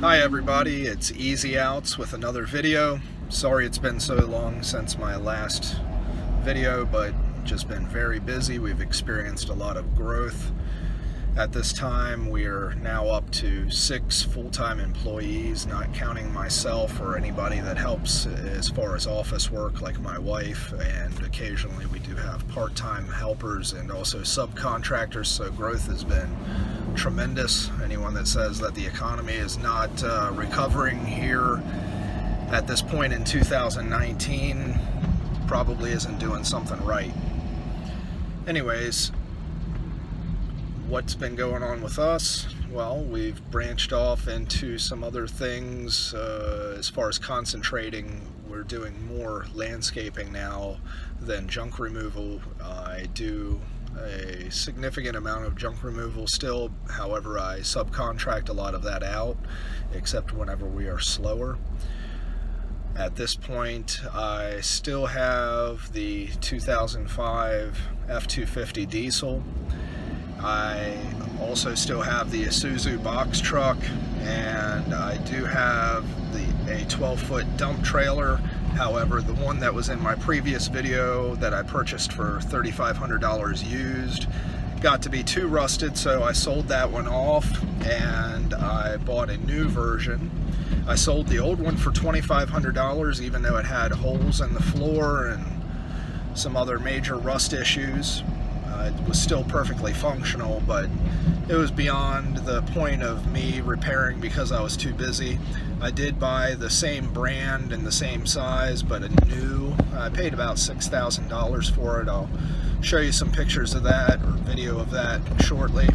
Hi everybody, it's Easy Outs with another video. Sorry it's been so long since my last video, but just been very busy. We've experienced a lot of growth. At this time, we are now up to 6 full-time employees, not counting myself or anybody that helps as far as office work like my wife, and occasionally we do have part-time helpers and also subcontractors, so growth has been tremendous. Anyone that says that the economy is not recovering here at this point in 2019 probably isn't doing something right. Anyways, what's been going on with us? Well, we've branched off into some other things. As far as concentrating, we're doing more landscaping now than junk removal. I do a significant amount of junk removal still, however I subcontract a lot of that out, except whenever we are slower. At this point, I still have the 2005 F-250 diesel. I also still have the Isuzu box truck, and I do have a 12-foot dump trailer. However, the one that was in my previous video that I purchased for $3,500 used got to be too rusted, so I sold that one off and I bought a new version. I sold the old one for $2,500, even though it had holes in the floor and some other major rust issues. It was still perfectly functional, but it was beyond the point of me repairing because I was too busy. I did buy the same brand and the same size, but a new. I paid about $6,000 for it. I'll show you some pictures of that or video of that shortly.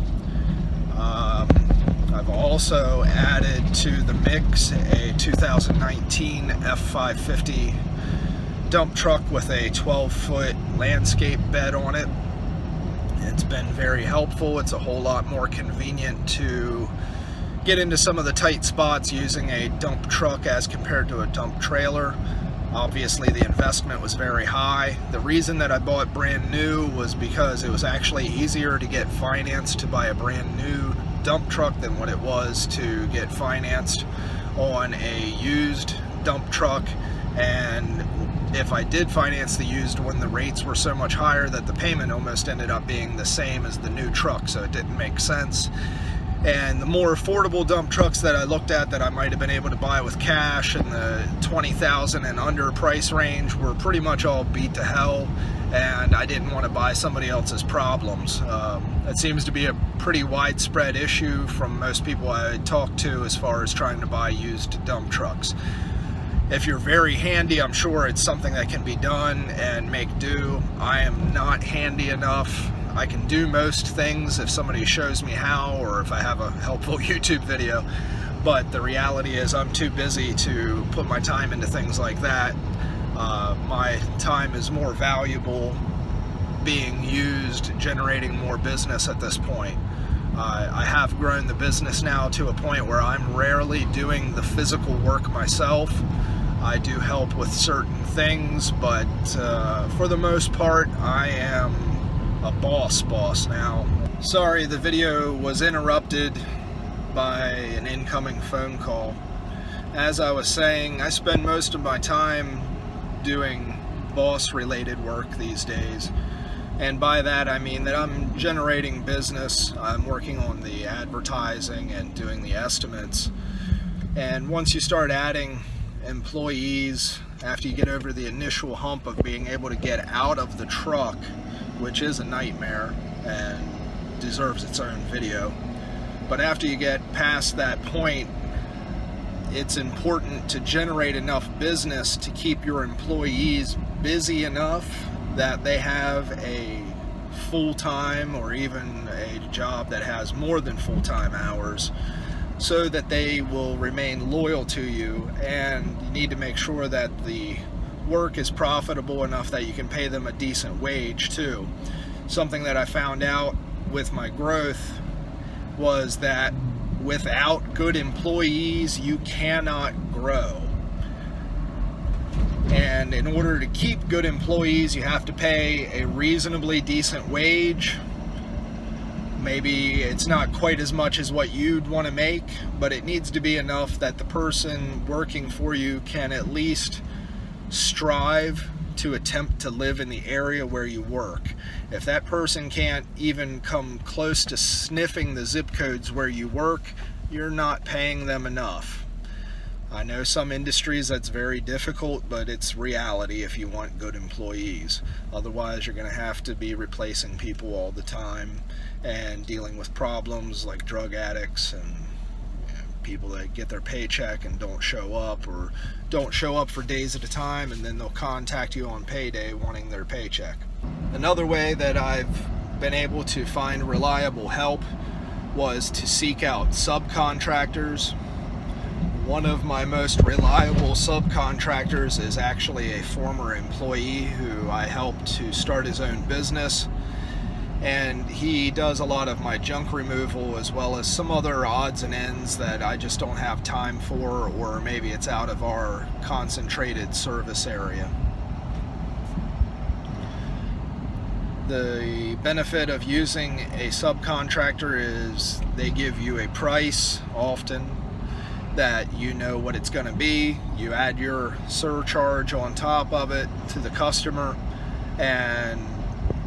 I've also added to the mix a 2019 F-550 dump truck with a 12-foot landscape bed on it. It's been very helpful. It's a whole lot more convenient to get into some of the tight spots using a dump truck as compared to a dump trailer. Obviously, the investment was very high. The reason that I bought brand new was because it was actually easier to get financed to buy a brand new dump truck than what it was to get financed on a used dump truck. And if I did finance the used one, the rates were so much higher that the payment almost ended up being the same as the new truck, so it didn't make sense. And the more affordable dump trucks that I looked at that I might have been able to buy with cash in the $20,000 and under price range were pretty much all beat to hell, and I didn't want to buy somebody else's problems. That seems to be a pretty widespread issue from most people I talk to as far as trying to buy used dump trucks. If you're very handy, I'm sure it's something that can be done and make do. I am not handy enough. I can do most things if somebody shows me how, or if I have a helpful YouTube video, but the reality is I'm too busy to put my time into things like that. My time is more valuable being used, generating more business at this point. I have grown the business now to a point where I'm rarely doing the physical work myself. I do help with certain things, but for the most part, I am a boss now. Sorry, the video was interrupted by an incoming phone call. As I was saying, I spend most of my time doing boss-related work these days. And by that I mean that I'm generating business, I'm working on the advertising and doing the estimates. And once you start adding employees, after you get over the initial hump of being able to get out of the truck, which is a nightmare and deserves its own video, but after you get past that point, it's important to generate enough business to keep your employees busy enough that they have a full-time or even a job that has more than full-time hours, so that they will remain loyal to you. And you need to make sure that the work is profitable enough that you can pay them a decent wage too. Something that I found out with my growth was that without good employees, you cannot grow. And in order to keep good employees, you have to pay a reasonably decent wage. Maybe it's not quite as much as what you'd want to make, but it needs to be enough that the person working for you can at least strive to attempt to live in the area where you work. If that person can't even come close to sniffing the zip codes where you work, you're not paying them enough. I know some industries that's very difficult, but it's reality if you want good employees. Otherwise, you're going to have to be replacing people all the time and dealing with problems like drug addicts and people that get their paycheck and don't show up, or don't show up for days at a time, and then they'll contact you on payday wanting their paycheck. Another way that I've been able to find reliable help was to seek out subcontractors. One of my most reliable subcontractors is actually a former employee who I helped to start his own business, and he does a lot of my junk removal as well as some other odds and ends that I just don't have time for, or maybe it's out of our concentrated service area. The benefit of using a subcontractor is they give you a price often that you know what it's going to be. You add your surcharge on top of it to the customer, and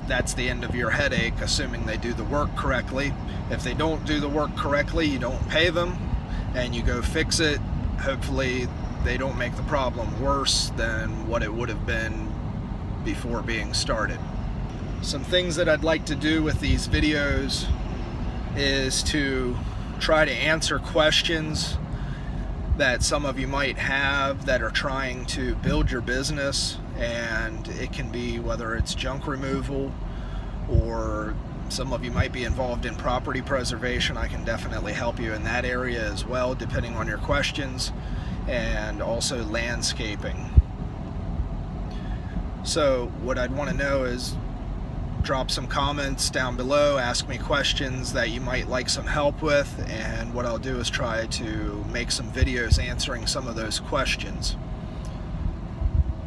that's the end of your headache, assuming they do the work correctly. If they don't do the work correctly, you don't pay them and you go fix it. Hopefully they don't make the problem worse than what it would have been before being started. Some things that I'd like to do with these videos is to try to answer questions that some of you might have that are trying to build your business, and it can be whether it's junk removal, or some of you might be involved in property preservation. I can definitely help you in that area as well, depending on your questions, and also landscaping. So what I'd want to know is drop some comments down below, ask me questions that you might like some help with, and what I'll do is try to make some videos answering some of those questions.